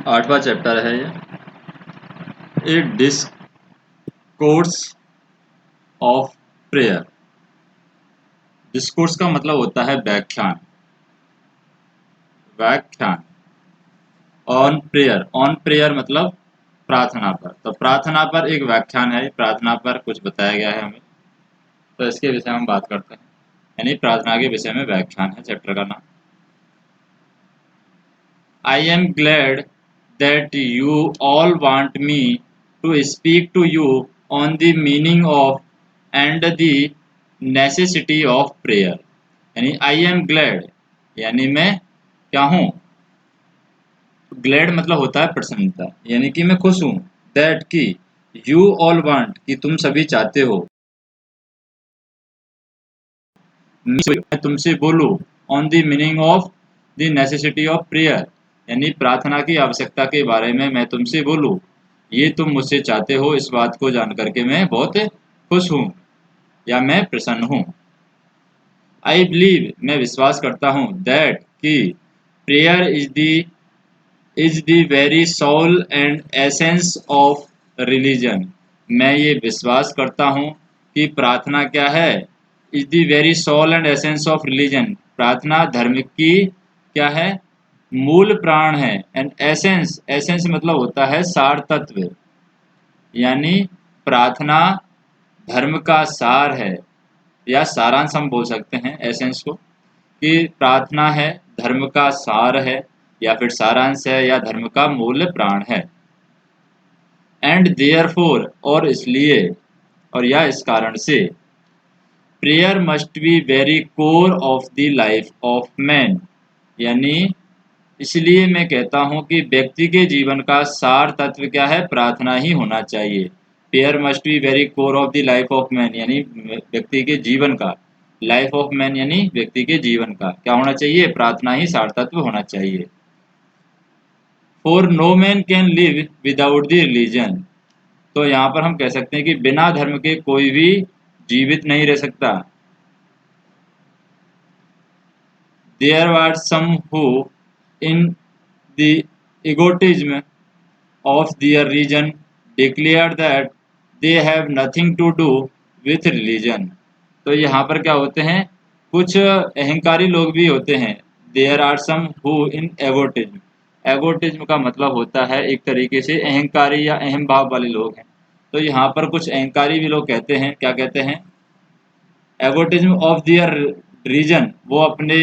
8वां chapter है ये, ए discourse of prayer. Discourse का मतलब होता है व्याख्यान। व्याख्यान ऑन प्रेयर, ऑन प्रेयर मतलब प्रार्थना पर। तो प्रार्थना पर एक व्याख्यान है, प्रार्थना पर कुछ बताया गया है हमें, तो इसके विषय में हम बात करते हैं। यानी प्रार्थना के विषय में व्याख्यान है चैप्टर का नाम। I am glad that you all want me to speak to you on the meaning of and the necessity of prayer. यानी आई एम ग्लैड, यानी मैं क्या हूँ, ग्लैड मतलब होता है प्रसन्नता, यानी कि मैं खुश हूँ। दैट की यू ऑल वांट, कि तुम सभी चाहते हो, मैं तुमसे बोलूं on the meaning of the necessity of prayer, यानी प्रार्थना की आवश्यकता के बारे में मैं तुमसे बोलूं। ये तुम मुझसे चाहते हो, इस बात को जानकर के मैं बहुत खुश हूँ या मैं प्रसन्न हूँ। आई बिलीव, मैं विश्वास करता हूँ, दैट कि prayer is the very soul and essence of religion. मैं ये विश्वास करता हूँ कि प्रार्थना क्या है, is the very soul and essence of religion. प्रार्थना धर्म की क्या है, मूल प्राण है। एंड एसेंस, एसेंस मतलब होता है सार तत्व, यानी प्रार्थना धर्म का सार है, या सारांश हम बोल सकते हैं एसेंस को, कि प्रार्थना है धर्म का सार है, या फिर सारांश है, या धर्म का मूल प्राण है। एंड देयरफॉर, और इसलिए, और या इस कारण से, prayer must be very core of the life of man. यानी इसलिए मैं कहता हूँ कि व्यक्ति के जीवन का सार तत्व क्या है, प्रार्थना ही होना चाहिए। Prayer must be very core of the life of man, यानी व्यक्ति के जीवन का, लाइफ ऑफ मैन यानी व्यक्ति के जीवन का क्या होना चाहिए, प्रार्थना ही सार तत्व होना चाहिए। For no man can live without the religion. तो यहाँ पर हम कह सकते हैं कि बिना धर्म के कोई भी जीवित नहीं रह सकता। There were some who, in the egotism of their region, declared that they have nothing to do with religion। तो यहाँ पर क्या होते हैं, कुछ अहंकारी लोग भी होते हैं। There are some who in egotism, एगोटिज्म का मतलब होता है एक तरीके से अहंकारी या अहम भाव वाले लोग हैं। तो यहाँ पर कुछ अहंकारी भी लोग कहते हैं, क्या कहते हैं, एगोटिज्म ऑफ दियर रीजन, वो अपने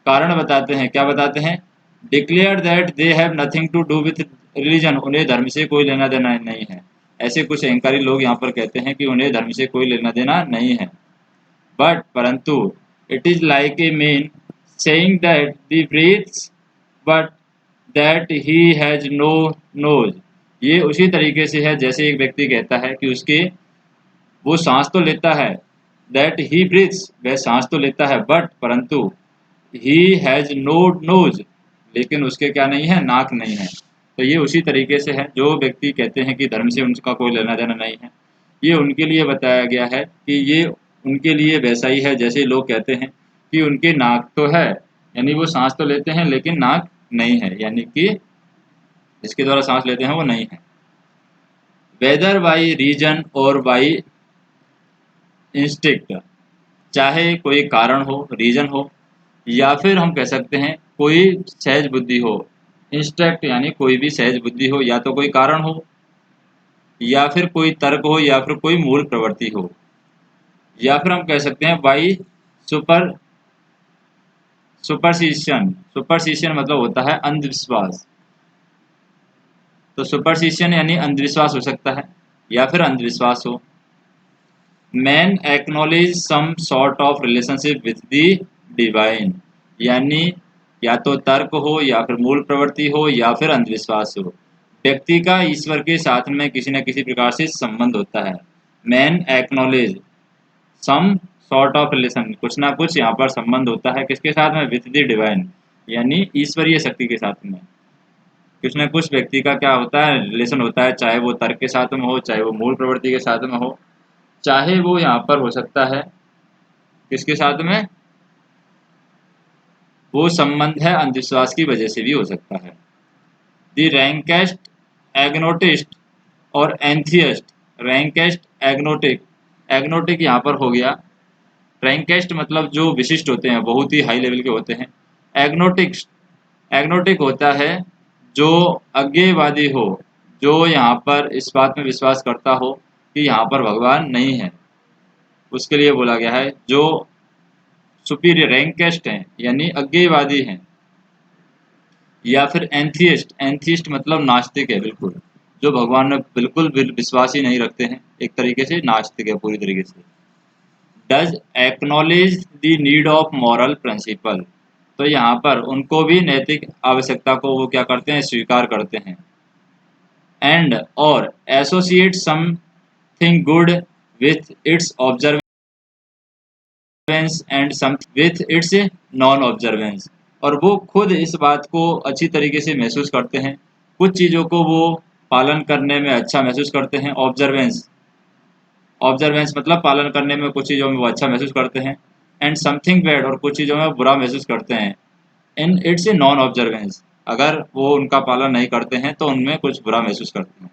कारण बताते हैं, क्या बताते हैं, declare that they have nothing to do with religion, उन्हें धर्म से कोई लेना देना नहीं है। ऐसे कुछ अहंकारी लोग यहाँ पर कहते हैं कि उन्हें धर्म से कोई लेना देना नहीं है। बट परंतु it is like a man saying that the breathes but that he has no nose. ये उसी तरीके से है जैसे एक व्यक्ति कहता है कि उसके, वो सांस तो लेता है, दैट ही ब्रीथ्स, वह सांस तो लेता है, बट परंतु ही हैज नो नोज, लेकिन उसके क्या नहीं है, नाक नहीं है। तो ये उसी तरीके से है, जो व्यक्ति कहते हैं कि धर्म से उनका कोई लेना देना नहीं है, ये उनके लिए बताया गया है कि ये उनके लिए वैसा ही है जैसे लोग कहते हैं कि उनके नाक तो है, यानी वो सांस तो लेते हैं लेकिन नाक नहीं है, यानी कि जिसके द्वारा सांस लेते हैं वो नहीं है। वेदर बाई रीजन और बाई इंस्टिक्ट, चाहे कोई कारण हो, रीजन हो, या फिर हम कह सकते हैं कोई सहज बुद्धि हो। इंस्टेक्ट यानी कोई भी सहज बुद्धि हो, या तो कोई कारण हो, या फिर कोई तर्क हो, या फिर कोई मूल प्रवृत्ति हो, या फिर हम कह सकते हैं बाई सुपर सुपरस्टिशन। सुपरस्टिशन मतलब होता है अंधविश्वास। तो सुपरस्टिशन यानी अंधविश्वास हो सकता है, या फिर अंधविश्वास हो। Man acknowledge some sort of relationship with the divine, यानी या तो तर्क हो, या फिर मूल प्रवृत्ति हो, या फिर अंधविश्वास हो। व्यक्ति का ईश्वर के साथ में किसी न किसी प्रकार से संबंध होता है। Man acknowledge some sort of relation, कुछ ना कुछ यहाँ पर संबंध होता है, किसके साथ में, विथ द डिवाइन, यानी ईश्वरीय शक्ति के साथ में। कुछ न कुछ व्यक्ति का क्या होता है, रिलेशन होता है, चाहे वो तर्क के साथ में हो, चाहे वो मूल प्रवृत्ति के साथ में हो, चाहे वो यहाँ पर हो सकता है किसके साथ में, वो संबंध है अंधविश्वास की वजह से भी हो सकता है। द रैंकेस्ट एग्नोटिस्ट और एंथियस्ट। रैंकेस्ट एग्नोटिक, एग्नोटिक यहाँ पर हो गया। रैंकेस्ट मतलब जो विशिष्ट होते हैं, बहुत ही हाई लेवल के होते हैं। एग्नोटिक, एग्नोटिक होता है जो अज्ञेयवादी हो, जो यहाँ पर इस बात में विश्वास करता हो कि यहाँ पर भगवान नहीं है, उसके लिए बोला गया है। जो सुपीरियर रैंकेस्ट हैं यानी अज्ञेयवादी हैं। या फिर एंथियस्ट, एंथियस्ट मतलब नास्तिक है बिल्कुल, जो भगवान में बिल्कुल विश्वास ही नहीं रखते हैं, एक तरीके से नास्तिक है पूरी तरीके से। Does acknowledge the need of moral principle, तो यहाँ पर उनको भी नैतिक आवश्यकता को वो क्या करते हैं, स्वीकार करते हैं। एंड और associate something good with its observance and some with its non observance, और वो खुद इस बात को अच्छी तरीके से महसूस करते हैं, कुछ चीज़ों को वो पालन करने में अच्छा महसूस करते हैं। ऑब्जर्वेंस, ऑब्जर्वेंस मतलब पालन करने में कुछ चीज़ों में वो अच्छा महसूस करते हैं। एंड समथिंग बैड, और कुछ चीज़ों में बुरा महसूस करते हैं। In it's a non observance, अगर वो उनका पालन नहीं करते हैं तो उनमें कुछ बुरा महसूस करते हैं।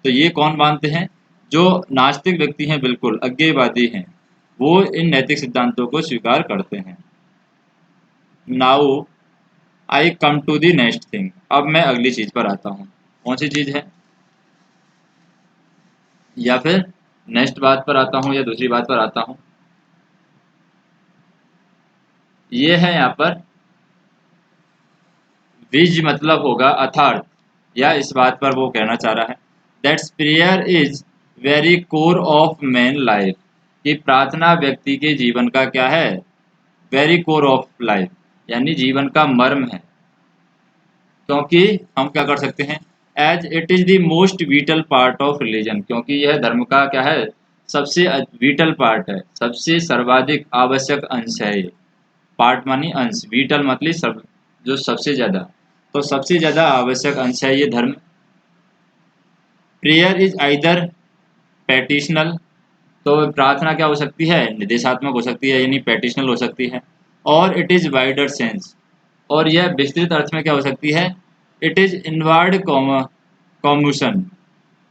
तो ये कौन मानते हैं, जो नास्तिक व्यक्ति हैं, बिल्कुल अज्ञेयवादी हैं, वो इन नैतिक सिद्धांतों को स्वीकार करते हैं। Now I come to the next thing, अब मैं अगली चीज पर आता हूँ। कौन सी चीज है, या फिर नेक्स्ट बात पर आता हूँ या दूसरी बात पर आता हूँ। ये है यहाँ पर विज मतलब होगा अर्थात, या इस बात पर वो कहना चाह रहा है that's prayer is very core of man life, कि प्रार्थना व्यक्ति के जीवन का क्या है, वेरी कोर ऑफ लाइफ, यानी जीवन का मर्म है। क्योंकि हम क्या कर सकते हैं, as it is the most vital part of religion, क्योंकि यह धर्म का क्या है, सबसे विटल पार्ट है, सबसे सर्वाधिक आवश्यक अंश है ये। पार्ट मानी अंश, विटल मतलब सब, जो सबसे ज्यादा, तो सबसे ज्यादा आवश्यक अंश है ये धर्म। प्रेयर इज आइदर पैटिशनल, तो प्रार्थना क्या हो सकती है, निर्देशात्मक हो सकती है यानी पैटिशनल हो सकती है। और इट इज वाइडर सेंस, और यह विस्तृत अर्थ में क्या हो सकती है, इट इज इनवर्ड कॉम्यूशन,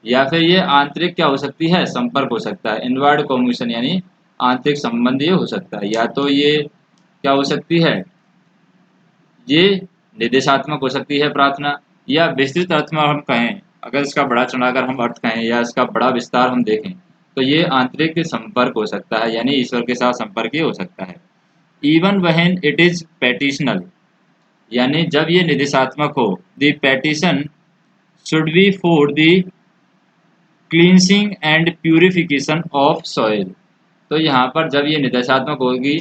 या फिर ये आंतरिक क्या हो सकती है, संपर्क हो सकता है। इनवर्ड कॉम्यूशन यानी आंतरिक संबंध ये हो सकता है, या तो ये क्या हो सकती है, ये निर्देशात्मक हो सकती है प्रार्थना, या विस्तृत अर्थ में हम कहें, अगर इसका बड़ा चढ़ाकर हम अर्थ कहें या इसका बड़ा विस्तार हम देखें, तो ये आंतरिक संपर्क हो सकता है, यानी ईश्वर के साथ संपर्क ही हो सकता है। Even when it is petitional, यानी जब ये निर्देशात्मक हो, the petition should be for the cleansing and purification of soil, तो यहाँ पर जब ये निर्देशात्मक होगी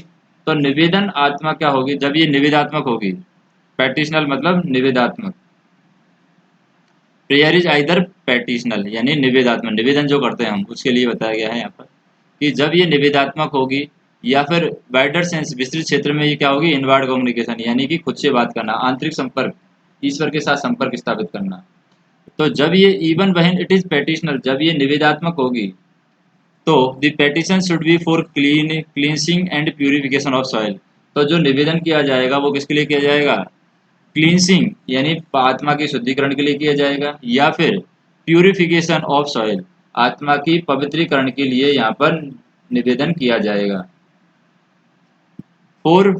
तो निवेदन आत्मा क्या होगी, जब ये निवेदात्मक होगी, पैटिशनल मतलब निवेदात्मक। प्रेयर इज आइदर पैटिशनल यानी निवेदात्मक, निवेदन जो करते हैं हम, उसके लिए बताया गया है यहाँ पर कि जब ये निवेदात्मक होगी, या फिर वाइडर सेंस विस्तृत क्षेत्र में ये क्या होगी, इनवर्ड कम्युनिकेशन यानी कि खुद से बात करना, आंतरिक संपर्क, ईश्वर के साथ संपर्क स्थापित करना। तो जब ये even when it is petitional, जब ये निवेदात्मक होगी, तो the petition should be for cleansing and purification of soil, तो जो निवेदन किया जाएगा वो किसके लिए किया जाएगा, क्लींसिंग यानी आत्मा की शुद्धिकरण के लिए किया जाएगा, या फिर प्यूरिफिकेशन ऑफ सॉइल, आत्मा की पवित्रीकरण के लिए यहाँ पर निवेदन किया जाएगा। For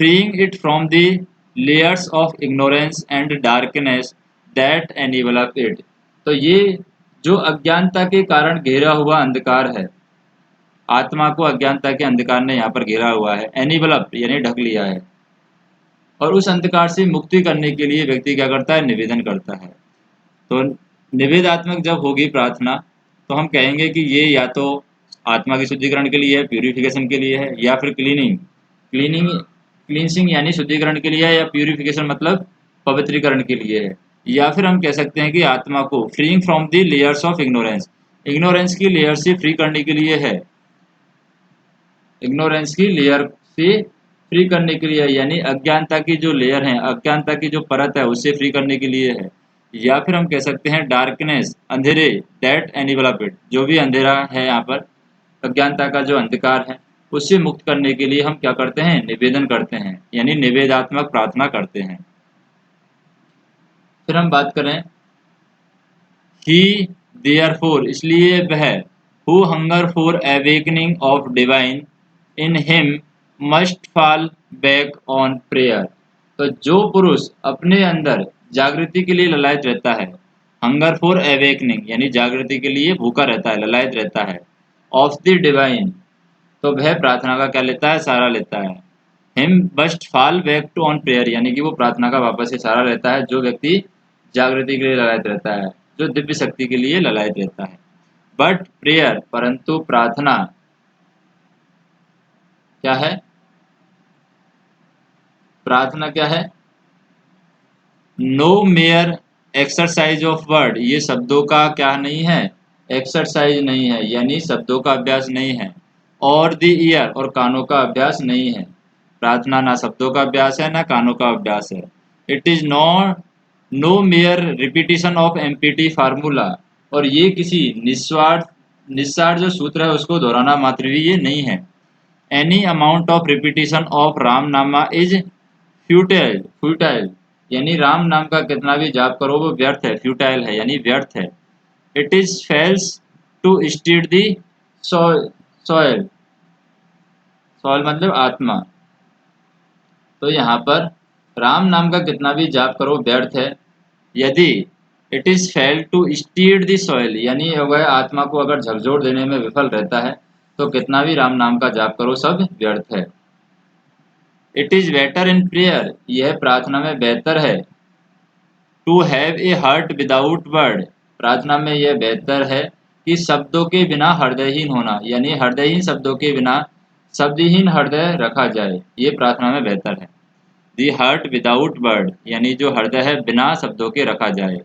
freeing it from the layers of ignorance and darkness that envelope it, तो ये जो अज्ञानता के कारण घेरा हुआ अंधकार है, आत्मा को अज्ञानता के अंधकार ने यहाँ पर घेरा हुआ है, एनिवलप यानी ढक लिया है, और उस अंधकार से मुक्ति करने के लिए व्यक्ति क्या करता है, निवेदन करता है। तो निवेदात्मक जब होगी प्रार्थना, तो हम कहेंगे कि ये या तो आत्मा की शुद्धिकरण के लिए है, प्यूरिफिकेशन के लिए है, या फिर क्लीनिंग क्लींसिंग यानी शुद्धिकरण के लिए है, या प्यूरिफिकेशन मतलब पवित्रीकरण के लिए है। या फिर हम कह सकते हैं कि आत्मा को freeing from the layers of ignorance, ignorance की लेयर से फ्री करने के लिए है, इग्नोरेंस की लेयर से फ्री करने के लिए, यानी अज्ञानता की जो लेयर है, अज्ञानता की जो परत है, उससे फ्री करने के लिए है। या फिर हम कह सकते हैं डार्कनेस, अंधेरे, दैट एनवेलप इट, जो भी अंधेरा है यहाँ पर, अज्ञानता का जो अंधकार है, उससे मुक्त करने के लिए हम क्या करते हैं, निवेदन करते हैं, यानी निवेदात्मक प्रार्थना करते हैं। फिर हम बात करें ही देयरफॉर, इसलिए वह, who hunger for awakening of divine in him must fall back on prayer. तो जो पुरुष अपने अंदर जागृति के लिए ललायत रहता है, हंगर फॉर अवेकनिंग यानी जागृति के लिए भूखा रहता है, ललायत रहता है, ऑफ द डिवाइन, तो वह प्रार्थना का क्या लेता है, सहारा लेता है। Him must fall back to on prayer, यानी कि वो प्रार्थना का वापस से सहारा लेता है, जो व्यक्ति जागृति के लिए ललायत रहता है, जो दिव्य शक्ति के लिए ललायत रहता है। बट प्रेयर, परंतु प्रार्थना क्या है, प्रार्थना क्या है, no mere exercise of word, ये शब्दों का क्या नहीं है, एक्सरसाइज नहीं है, यानी शब्दों का अभ्यास नहीं है, और द ईयर, और कानों का अभ्यास नहीं है। प्रार्थना ना शब्दों का अभ्यास है ना कानों का अभ्यास है। It is not know mayor repetition of empty formula, और ये किसी निस्वार्थ जो सूत्र है उसको दोहराना मात्र भी ये नहीं है। Any amount of repetition of Ram नामा इज फ्यूटाइल, फ्यूटाइल यानी राम नाम का कितना भी जाप करो वो व्यर्थ है, फ्यूटाइल है यानी व्यर्थ है। It is fails to stead the soul, soul मतलब आत्मा। तो यहाँ पर राम नाम का कितना भी जाप करो व्यर्थ है, यदि it is fail to stead the soul, यानी वह आत्मा को अगर झकझोर देने में विफल रहता है तो कितना भी राम नाम का जाप करो सब व्यर्थ है। It is better in prayer, यह प्रार्थना में बेहतर है, to have a heart without word, प्रार्थना में यह बेहतर है कि शब्दों के बिना हृदयहीन होना, यानी हृदयहीन शब्दों के बिना शब्दहीन हृदय रखा जाए, ये प्रार्थना में बेहतर है। दी हार्ट विदाउट वर्ड, यानी जो हृदय है बिना शब्दों के रखा जाए।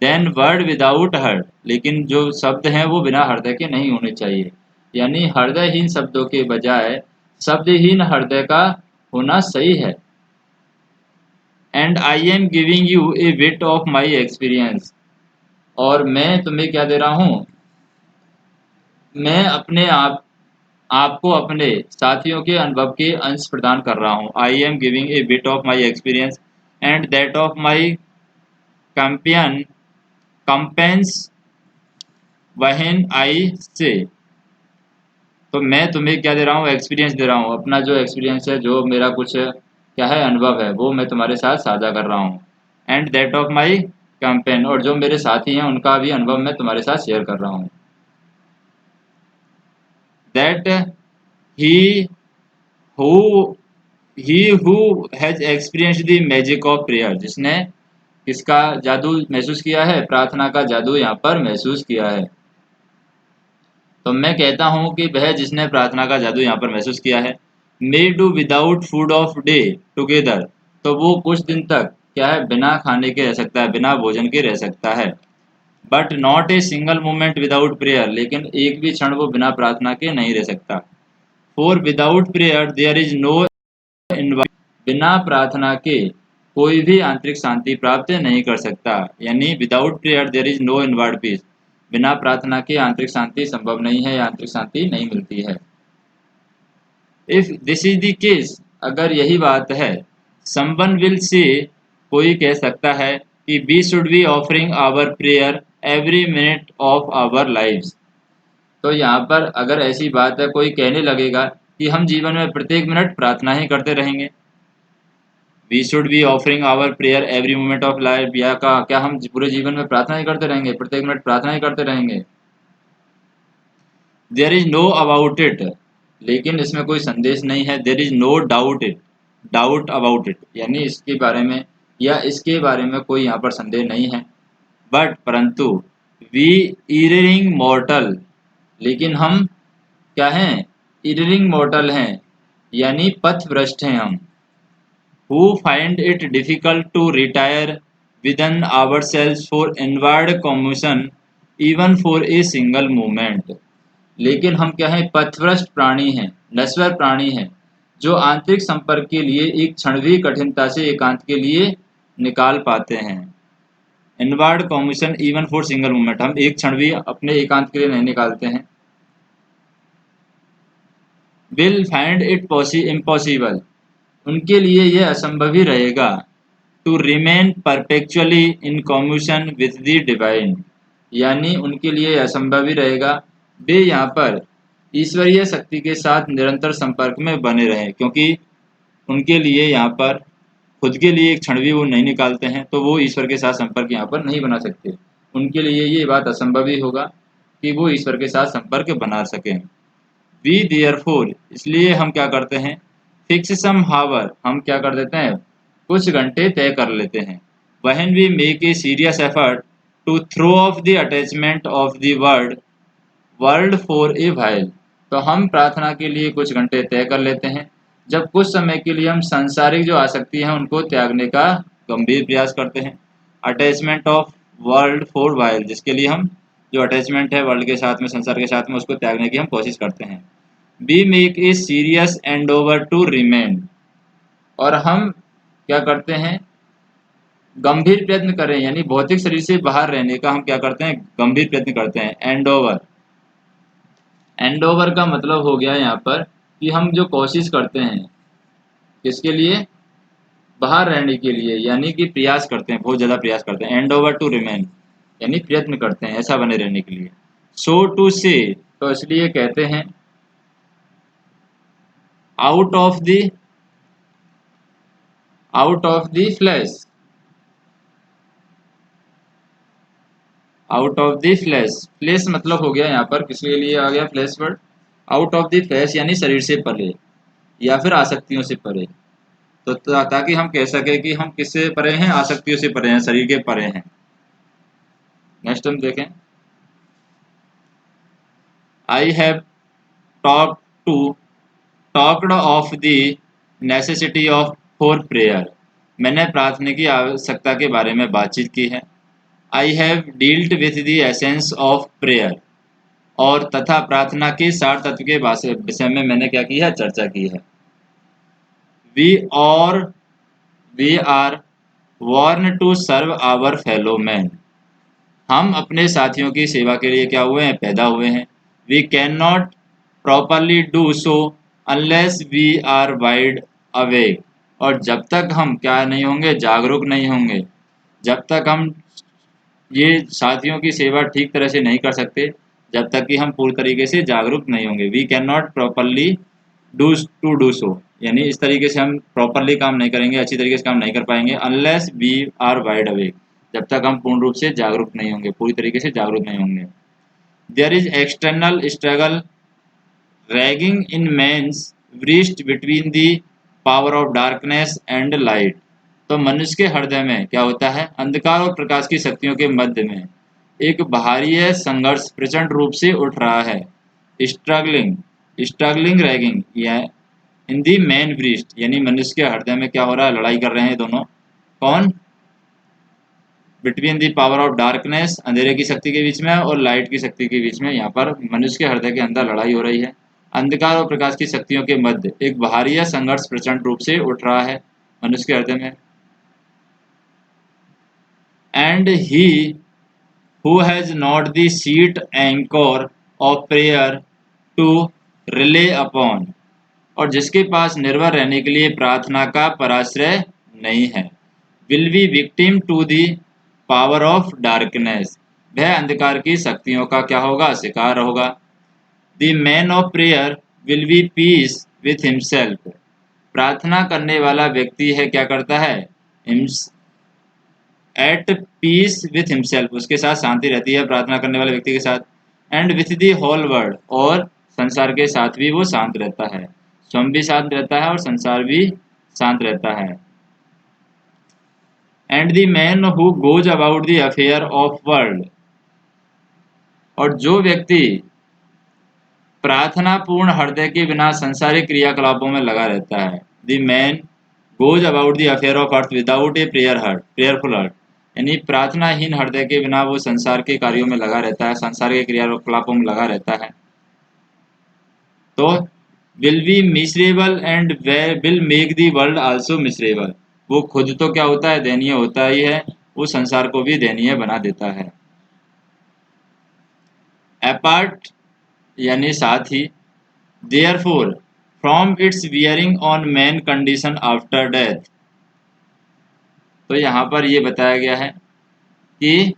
देन वर्ड विदाउट हर्ट, लेकिन जो शब्द हैं वो बिना हृदय के नहीं होने चाहिए, यानी हृदयहीन शब्दों के बजाय शब्दहीन हृदय का होना सही है। And I am giving U A bit of my experience, और मैं तुम्हें क्या दे रहा हूँ, मैं अपने आपको अपने साथियों के अनुभव के अंश प्रदान कर रहा हूँ। I am giving a bit of my experience and that of my companion companions when I से, तो मैं तुम्हें क्या दे रहा हूँ, एक्सपीरियंस दे रहा हूँ, अपना जो एक्सपीरियंस है, जो मेरा कुछ क्या है अनुभव है, वो मैं तुम्हारे साथ साझा कर रहा हूँ। And that of my campaign, और जो मेरे साथी हैं उनका भी अनुभव मैं तुम्हारे साथ शेयर कर रहा हूँ। That he who he who has experience the magic of prayer, जिसने किसका जादू महसूस किया है, प्रार्थना का जादू यहाँ पर महसूस किया है। तो मैं कहता हूँ कि वह जिसने प्रार्थना का जादू यहाँ पर महसूस किया है, may do without food of day together, तो वो कुछ दिन तक क्या है बिना खाने के रह सकता है, बिना भोजन के रह सकता है। But not a single moment without prayer, लेकिन एक भी क्षण वो बिना प्रार्थना के नहीं रह सकता। For without prayer there is no, बिना प्रार्थना के कोई भी आंतरिक शांति प्राप्त नहीं कर सकता, यानी without prayer there is no inward peace, बिना प्रार्थना के आंतरिक शांति संभव नहीं है, आंतरिक शांति नहीं मिलती है। If this is the case, अगर यही बात है, समवन विल से, कोई कह सकता है कि we should be offering our prayer every minute of our lives, तो यहाँ पर अगर ऐसी बात है, कोई कहने लगेगा कि हम जीवन में प्रत्येक मिनट प्रार्थना ही करते रहेंगे, we should be offering our prayer every moment of life, या का क्या हम पूरे जीवन में प्रार्थना ही करते रहेंगे, प्रत्येक मिनट प्रार्थना ही करते रहेंगे। There is no about it, लेकिन इसमें कोई संदेश नहीं है। There is no doubt it, doubt about it, यानी इसके बारे में या इसके बारे में कोई यहाँ पर संदेह नहीं है। बट परंतु वी इरिंग मॉर्टल, लेकिन हम क्या हैं, इरिंग मॉर्टल हैं, यानी पथभ्रष्ट हैं हम। who find it difficult to retire within ourselves for inward commotion even for a single moment, लेकिन हम क्या हैं, पथभ्रष्ट प्राणी हैं, नश्वर प्राणी हैं, जो आंतरिक संपर्क के लिए एक क्षण भी कठिनता से एकांत के लिए निकाल पाते हैं। Inward combination even for single moment, हम एक क्षण भी अपने एकांत के लिए नहीं निकालते हैं। विल फाइंड इट इम्पॉसिबल, उनके लिए यह असंभव ही रहेगा। To remain perpetually in communion with the divine, यानी उनके लिए असंभव ही रहेगा वे यहाँ पर ईश्वरीय शक्ति के साथ निरंतर संपर्क में बने रहें, क्योंकि उनके लिए यहाँ पर खुद के लिए एक क्षण भी वो नहीं निकालते हैं, तो वो ईश्वर के साथ संपर्क यहाँ पर नहीं बना सकते। उनके लिए ये बात असंभव ही होगा कि वो ईश्वर के साथ संपर्क बना सकें। वी देयरफॉर, इसलिए हम क्या करते हैं, फिक्स सम हावर, हम क्या कर देते हैं, कुछ घंटे तय कर लेते हैं। When we make a serious effort to throw off the attachment of the world for a while, तो हम प्रार्थना के लिए कुछ घंटे तय कर लेते हैं जब कुछ समय के लिए हम सांसारिक जो आसक्ति है उनको त्यागने का गंभीर प्रयास करते हैं। Attachment of world for while, जिसके लिए हम जो अटैचमेंट है वर्ल्ड के साथ में, संसार के साथ में, उसको त्यागने की हम कोशिश करते हैं। We make a serious endeavour to remain, और हम क्या करते हैं, गंभीर प्रयत्न करें, यानी भौतिक शरीर से बाहर रहने का हम क्या करते हैं, गंभीर प्रयत्न करते हैं। एंडोवर, एंडोवर का मतलब हो गया यहाँ पर कि हम जो कोशिश करते हैं किसके लिए, बाहर रहने के लिए, यानी कि प्रयास करते हैं, बहुत ज़्यादा प्रयास करते हैं। एंडोवर टू रिमेन, यानी प्रयत्न करते हैं ऐसा बने रहने के लिए। सो टू से, तो इसलिए कहते हैं out of the flash, out of the flash, flash मतलब हो गया यहाँ पर किसके लिए आ गया flash word, out of the flash यानी शरीर से परे या फिर आसक्तियों से परे। तो ताकि हम कह सके कि हम किससे परे हैं, आसक्तियों से परे हैं, शरीर के परे हैं। नेक्स्ट हम देखें, I have talk to talked of the necessity of for prayer, मैंने प्रार्थना की आवश्यकता के बारे में बातचीत की है। I have dealt with the essence of prayer, और तथा प्रार्थना के सार तत्व के विषय में मैंने क्या की है, चर्चा की है। We are born to serve our fellow man, हम अपने साथियों की सेवा के लिए क्या हुए हैं, पैदा हुए हैं। We can not properly do so unless we are wide awake, और जब तक हम क्या नहीं होंगे, जागरूक नहीं होंगे, जब तक हम ये साथियों की सेवा ठीक तरह से नहीं कर सकते, जब तक कि हम पूरी तरीके से जागरूक नहीं होंगे। We can not properly do so, यानी इस तरीके से हम प्रॉपरली काम नहीं करेंगे, अच्छी तरीके से काम नहीं कर पाएंगे, unless we are wide awake, जब तक हम पूर्ण रूप से जागरूक नहीं होंगे, पूरी तरीके से जागरूक नहीं होंगे। There is external struggle raging in man's breast between the power of darkness and light, तो मनुष्य के हृदय में क्या होता है, अंधकार और प्रकाश की शक्तियों के मध्य में एक बाहरी संघर्ष प्रचंड रूप से उठ रहा है। Struggling ragging in the man breast, यानी मनुष्य के हृदय में क्या हो रहा है, लड़ाई कर रहे हैं दोनों, कौन, between the power of darkness, अंधेरे की शक्ति के बीच में, और लाइट की शक्ति के बीच में, यहाँ पर मनुष्य के हृदय के अंदर लड़ाई हो रही है। अंधकार और प्रकाश की शक्तियों के मध्य एक बाहरी संघर्ष प्रचंड रूप से उठ रहा है मनुष्य के हृदय में। And he who has not the sheet anchor of prayer to rely upon, और जिसके पास निर्भर रहने के लिए प्रार्थना का पराश्रय नहीं है, will be victim to the power of darkness, वह अंधकार की शक्तियों का क्या होगा, शिकार होगा। The man of prayer will be peace with himself, प्रार्थना करने वाला व्यक्ति है क्या करता है, एट पीस विथ हिमसेल्फ, उसके साथ शांति रहती है प्रार्थना करने वाले व्यक्ति के साथ। And with the whole world, और संसार के साथ भी वो शांत रहता है, स्वयं भी शांत रहता है और संसार भी शांत रहता है। And the man who goes about the affair of world, और जो व्यक्ति प्रार्थना पूर्ण हृदय के बिना संसारिक क्रियाकलापों में लगा रहता है, the man goes about the affair of earth without A prayerful heart, यानी प्रार्थनाहीन हृदय के बिना वो संसार के कार्यों में लगा रहता है, संसार के क्रियाकलापों में लगा रहता है, तो will be miserable and will make the world also miserable, वो खुद तो क्या होता है, दयनीय होता ही है, वो संसार को भी दयनीय बना देता है। अपार्ट यानी साथ ही, therefore from its bearing on man condition after death, तो यहाँ पर ये बताया गया है कि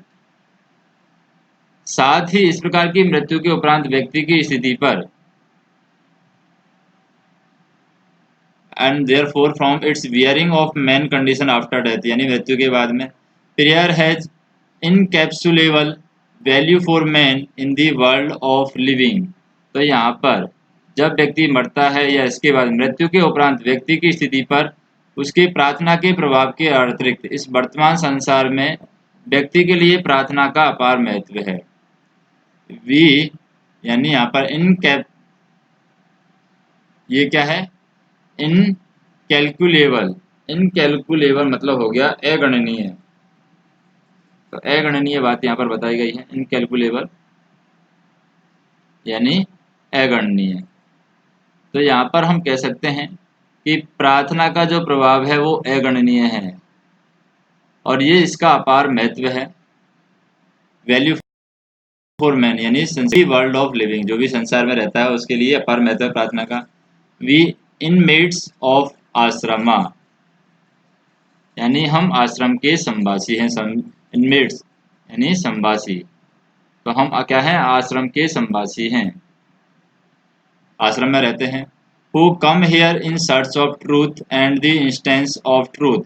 साथ ही इस प्रकार की मृत्यु के उपरांत व्यक्ति की स्थिति पर and therefore from its bearing of man condition after death, यानी मृत्यु के बाद में prayer has incalculable value for man in the world of living. तो यहाँ पर जब व्यक्ति मरता है या इसके बाद मृत्यु के उपरांत व्यक्ति की स्थिति पर उसके प्रार्थना के प्रभाव के अतिरिक्त इस वर्तमान संसार में व्यक्ति के लिए प्रार्थना का अपार महत्व है। वी यानी यहाँ पर ये क्या है, इनकैलकुलेबल। इनकैलकुलेबल मतलब हो गया अगणनीय। तो अगणनीय बात यहाँ पर बताई गई है, इनकैलकुलेबल यानी अगणनीय। तो यहाँ पर हम कह सकते हैं कि प्रार्थना का जो प्रभाव है वो अगणनीय है और ये इसका अपार महत्व है। वैल्यू फॉर मैन यानी वर्ल्ड ऑफ लिविंग, जो भी संसार में रहता है उसके लिए अपार महत्व है प्रार्थना का। वी इनमेट्स ऑफ आश्रमा यानी हम आश्रम के संवासी हैं। इनमेट्स यानी संवासी, तो हम क्या हैं, आश्रम के संवासी हैं, आश्रम में रहते हैं। Who come here in search of truth and the instance of truth,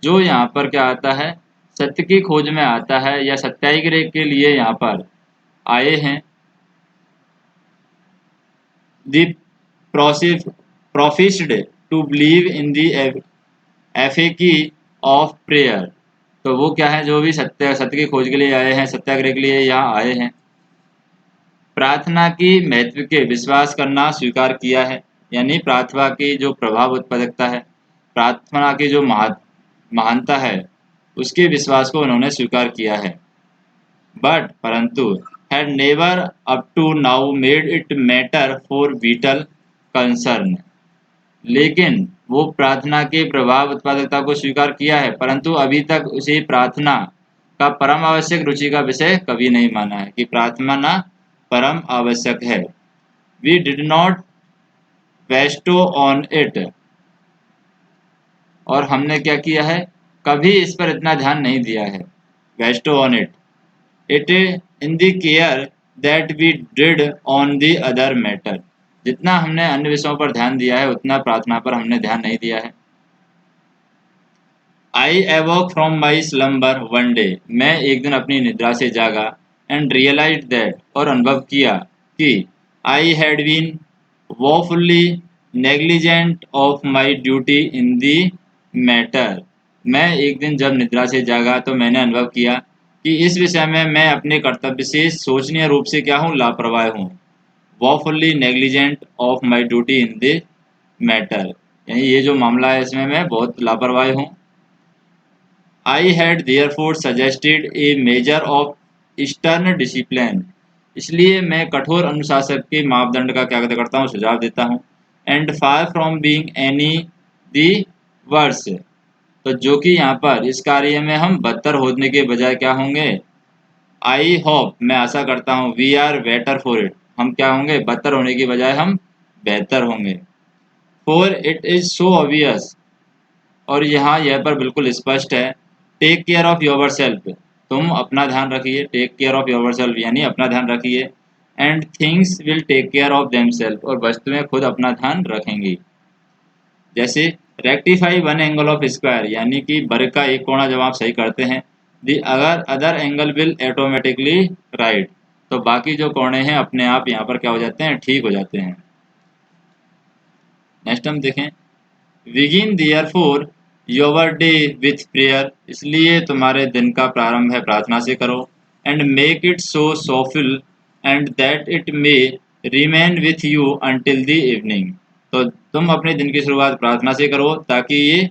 जो यहाँ पर क्या आता है, सत्य की खोज में आता है या सत्याग्रह के लिए यहाँ पर आए हैं। The professed to believe in the efficacy of prayer, तो वो क्या है, जो भी सत्य की खोज के लिए आए हैं, सत्याग्रह के लिए यहाँ आए हैं। प्रार्थना की महत्व के विश्वास करना स्वीकार किया है, यानी प्रार्थना की जो प्रभाव उत्पादकता है, प्रार्थना की जो महानता है, उसके विश्वास को उन्होंने स्वीकार किया है। बट परंतु had never up to now made it matter for vital concern, लेकिन वो प्रार्थना के प्रभाव उत्पादकता को स्वीकार किया है, परंतु अभी तक उसे प्रार्थना का परम आवश्यक रुचि का विषय कभी नहीं माना है कि प्रार्थना परम आवश्यक है। We did not bestow on it, और हमने क्या किया है, कभी इस पर इतना ध्यान नहीं दिया है। Bestow on it in the care that we did on the other matter, जितना हमने अन्य विषयों पर ध्यान दिया है उतना प्रार्थना पर हमने ध्यान नहीं दिया है। I awoke from my slumber one day, मैं एक दिन अपनी निद्रा से जागा, एंड रियलाइज दैट, और अनुभव किया कि I had been woefully negligent of my duty in the matter, मैं एक दिन जब निद्रा से जागा तो मैंने अनुभव किया कि इस विषय में मैं अपने कर्तव्य से सोचनीय रूप से क्या हूँ, लापरवाह हूँ। Woefully negligent of my duty in the matter, यानी ये जो मामला है इसमें मैं बहुत लापरवाह हूँ। I had therefore suggested a measure of stern discipline, इसलिए मैं कठोर अनुशासन के मापदंड का क्या करता हूँ, सुझाव देता हूँ। And far from being any the worse, तो जो कि यहाँ पर इस कार्य में हम बदतर होने के बजाय क्या होंगे, आई होप, मैं आशा करता हूँ, we are better for it, हम क्या होंगे, बदतर होने की बजाय हम बेहतर होंगे। For it is so obvious, और यहाँ यह पर बिल्कुल स्पष्ट है, take care of your self, तुम अपना ध्यान रखिए, take care of your self यानी अपना ध्यान रखिए, and things will take care of them self, और वस्तुएं खुद अपना ध्यान रखेंगी। जैसे rectify one angle of square, यानी कि वर्ग का एक कोणा जब आप सही करते हैं, दी अगर other angle will automatically right, तो बाकी जो कोणे हैं अपने आप यहाँ पर क्या हो जाते हैं, ठीक हो जाते हैं। नेक्स्ट हम देखें, begin therefore your day with prayer, इसलिए तुम्हारे दिन का प्रारंभ है प्रार्थना से करो। And make it so soulful and that it may remain with you until the evening, तो तुम अपने दिन की शुरुआत प्रार्थना से करो ताकि ये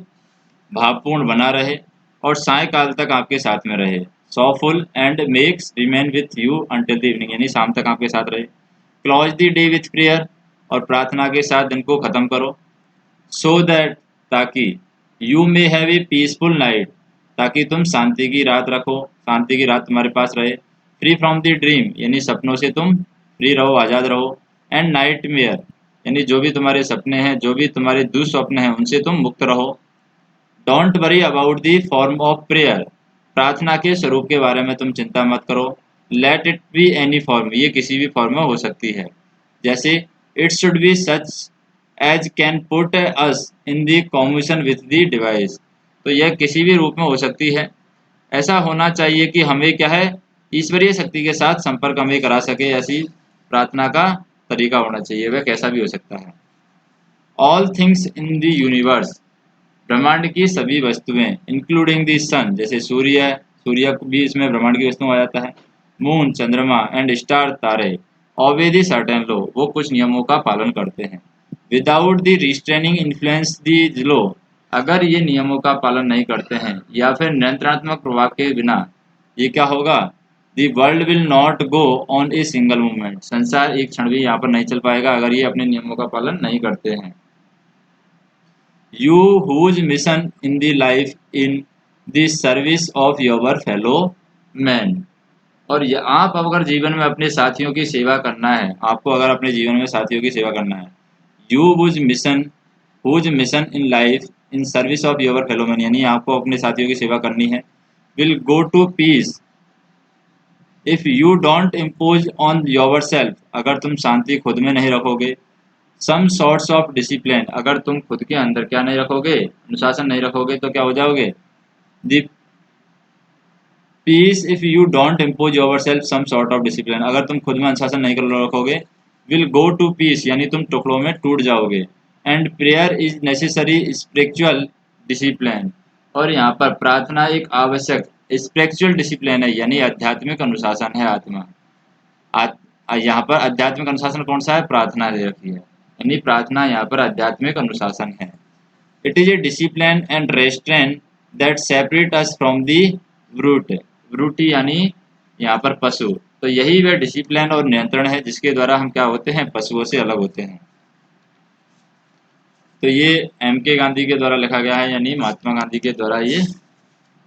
भावपूर्ण बना रहे और सायकाल तक आपके साथ में रहे। Soulful and makes remain with you until the evening, यानी शाम तक आपके साथ रहे। Close the day with prayer, और प्रार्थना के साथ दिन को ख़त्म करो। सो दैट, ताकि, you may have a peaceful night, ताकि तुम शांति की रात रखो, शांति की रात तुम्हारे पास रहे। फ्री फ्रॉम द ड्रीम, यानी सपनों से तुम फ्री रहो, आज़ाद रहो। एंड नाइट मेयर, यानी जो भी तुम्हारे सपने हैं, जो भी तुम्हारे दुस्वप्न हैं, उनसे तुम मुक्त रहो। Don't worry about the form of prayer, प्रार्थना के स्वरूप के बारे में तुम चिंता मत करो। Let it be any form, ये किसी भी फॉर्म में हो सकती है। जैसे it should be such as can put us in the communication with the device, तो यह किसी भी रूप में हो सकती है। ऐसा होना चाहिए कि हमें क्या है, ईश्वरीय शक्ति के साथ संपर्क हमें करा सके, ऐसी प्रार्थना का तरीका होना चाहिए, वह कैसा भी हो सकता है। All things in the universe, ब्रह्मांड की सभी वस्तुएं, इंक्लूडिंग द सन, जैसे सूर्य, सूर्य भी इसमें ब्रह्मांड की वस्तु आ जाता है, मून, चंद्रमा एंड स्टार, तारे, ऑबे द सर्टेन लॉ, वो कुछ नियमों का पालन करते हैं। Without the restraining influence the law, अगर ये नियमों का पालन नहीं करते हैं या फिर नियंत्रणात्मक प्रभाव के बिना, ये क्या होगा, the world will not go on a single movement, संसार एक क्षण भी यहाँ पर नहीं चल पाएगा अगर ये अपने नियमों का पालन नहीं करते हैं। You whose mission in the life in the service of your fellow man, और ये आप अगर जीवन में अपने साथियों की सेवा करना है, आपको अगर अपने जीवन में साथियों की सेवा करना है, you whose mission in life in service of your fellow man, यानी आपको अपने साथियों की सेवा करनी है, will go to peace if you don't impose on yourself, अगर तुम शांति खुद में नहीं रखोगे, सम सॉर्ट्स ऑफ डिसिप्लिन, अगर तुम खुद के अंदर क्या नहीं रखोगे, अनुशासन नहीं रखोगे, तो क्या हो जाओगे, the peace if you don't impose your self some sort of discipline, अगर तुम खुद में अनुशासन नहीं रखोगे, विल गो टू पीस, यानी तुम टुकड़ों में टूट जाओगे। And prayer is necessary spiritual discipline, और यहाँ पर प्रार्थना एक आवश्यक स्पिरिचुअल डिसिप्लिन है, यानी आध्यात्मिक अनुशासन है। आत्मा यहाँ पर आध्यात्मिक अनुशासन कौन सा है, प्रार्थना दे रखी है, यानी प्रार्थना यहाँ पर आध्यात्मिक अनुशासन है। It is a discipline and restrain that separate us from the brute, brute यानी यहाँ पर पशु, तो यही वह डिसिप्लिन और नियंत्रण है जिसके द्वारा हम क्या होते हैं, पशुओं से अलग होते हैं। तो ये M.K. गांधी के द्वारा लिखा गया है, यानी महात्मा गांधी के द्वारा ये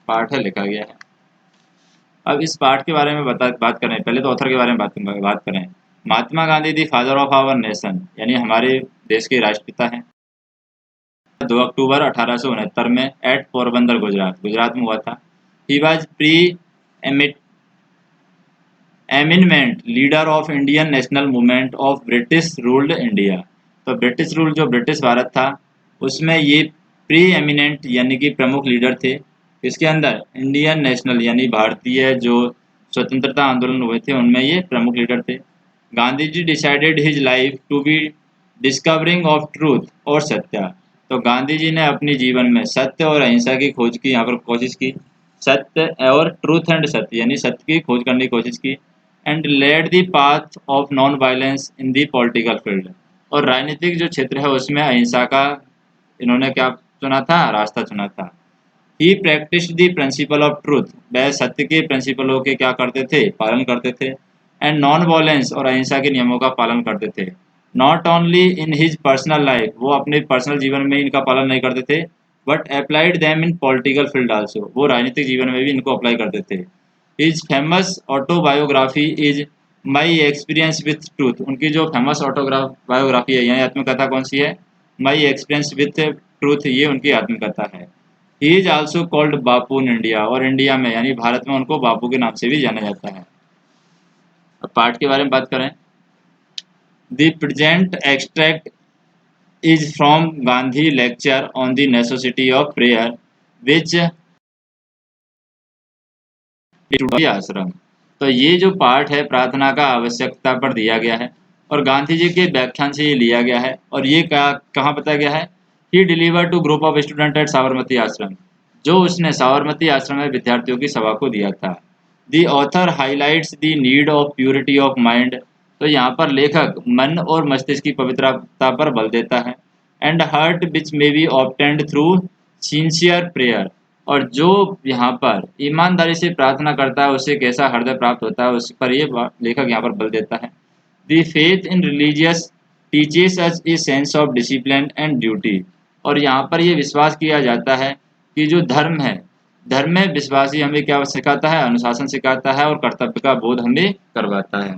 पाठ है लिखा गया है। अब इस पाठ के बारे में बात करें, पहले तो ऑथर के बारे में बात करें। Mahatma Gandhi the father of our nation, यानी हमारे देश के राष्ट्रपिता हैं। 2 अक्टूबर 1869 में एट पोरबंदर, गुजरात में हुआ था। He was preeminent leader of Indian national movement of British ruled India, तो ब्रिटिश रूल जो ब्रिटिश भारत था उसमें ये प्री एमिनेंट यानी कि प्रमुख लीडर थे। इसके अंदर इंडियन नेशनल यानी भारतीय जो स्वतंत्रता आंदोलन हुए थे उनमें ये प्रमुख लीडर थे। Gandhi ji decided his life to be discovering of truth और सत्य, तो गांधी जी ने अपने जीवन में सत्य और अहिंसा की खोज की, यहाँ पर कोशिश की, सत्य और ट्रूथ एंड सत्य यानी सत्य की खोज करने की कोशिश की। And led the path of non violence in the political field, और राजनीतिक जो क्षेत्र है उसमें अहिंसा का इन्होंने क्या चुना था, रास्ता चुना था। He practised the principle of truth, वह सत्य के प्रिंसिपलों के क्या करते थे, पालन करते थे। एंड नॉन वायलेंस, और अहिंसा के नियमों का पालन करते थे। Not only in his personal life, वो अपने पर्सनल जीवन में इनका पालन नहीं करते थे, but applied them in political field also, वो राजनीतिक जीवन में भी इनको अप्लाई करते थे। His famous autobiography is my experience with truth, उनकी जो फेमस बायोग्राफी है यानी आत्मकथा कौन सी है, माई एक्सपीरियंस विथ ट्रूथ, ये उनकी आत्मकथा है। He is also called Bapu in India, और इंडिया में यानी भारत में उनको बापू के नाम से भी जाना जाता है। अब पाठ के बारे में बात करें, the present extract is from Gandhi lecture on the necessity of prayer which ashram, तो ये जो पाठ है प्रार्थना का आवश्यकता पर दिया गया है और गांधी जी के व्याख्यान से ये लिया गया है, और ये कहाँ बताया गया है, he deliver to group of student at Sabarmati Ashram, जो उसने साबरमती आश्रम में विद्यार्थियों की सभा को दिया था। The author highlights the need of purity of mind, तो यहाँ पर लेखक मन और मस्तिष्क की पवित्रता पर बल देता है। And heart which may be obtained through sincere prayer, और जो यहाँ पर ईमानदारी से प्रार्थना करता है उससे कैसा हृदय प्राप्त होता है, उस पर ये लेखक यहाँ पर बल देता है। The faith in religious teaches us a sense of discipline and duty, और यहाँ पर ये विश्वास किया जाता है कि जो धर्म है, धर्म में विश्वासी हमें क्या सिखाता है, अनुशासन सिखाता है और कर्तव्य का बोध हमें करवाता है।